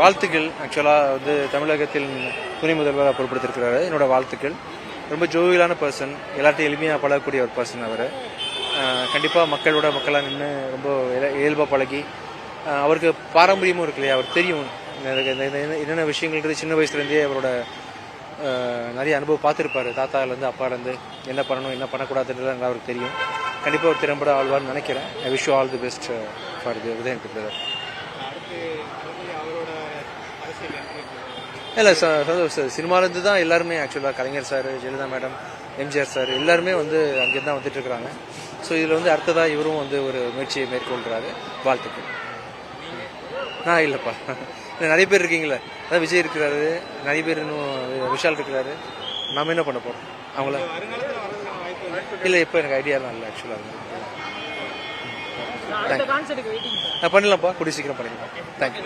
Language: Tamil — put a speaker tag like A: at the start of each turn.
A: வாழ்த்துக்கள். ஆக்சுவலாக வந்து தமிழகத்தில் துணை முதல்வராக பொறுப்படுத்திருக்கிறாரு. என்னோட வாழ்த்துக்கள். ரொம்ப ஜோவியலான பர்சன், எல்லாத்தையும் எளிமையாக பழகக்கூடிய ஒரு பர்சன் அவர். கண்டிப்பாக மக்களாக நின்று ரொம்ப இயல்பாக பழகி, அவருக்கு பாரம்பரியமும் இருக்கு இல்லையா, அவர் தெரியும் என்னென்ன விஷயங்கள்ன்றது சின்ன வயசுலேருந்தே அவரோட நிறைய அனுபவம் பார்த்துருப்பாரு. தாத்தாலேருந்து அப்பாலேருந்து என்ன பண்ணணும் என்ன பண்ணக்கூடாதுன்றது அவருக்கு தெரியும். கண்டிப்பாக ஒரு திறம்பட ஆழ்வார்னு நினைக்கிறேன். I wish you all the best for the Udhayanidhi brother. இல்லை சினிமாலேருந்து தான் எல்லாருமே ஆக்சுவலாக Kalaignar sir, Jayalalithaa madam, MGR sir எல்லாருமே வந்து அங்கேருந்து தான் வந்துட்டு இருக்கிறாங்க. ஸோ இதில் வந்து அடுத்ததாக இவரும் வந்து ஒரு முயற்சியை மேற்கொள்கிறாரு. வாழ்த்துக்கள். நான் இல்லைப்பா, நிறைய பேர் இருக்கீங்களே, அதான் விஜய் இருக்கிறாரு, நிறைய பேர் இன்னும் விஷால் இருக்கிறாரு, நம்ம என்ன பண்ண போகிறோம் அவங்கள? இல்லை, இப்போ எனக்கு ஐடியாலாம் இல்லை ஆக்சுவலாக. நான் பண்ணலாம்ப்பா, கூடிய சீக்கிரம் பண்ணிக்கலாம். தேங்க்யூ.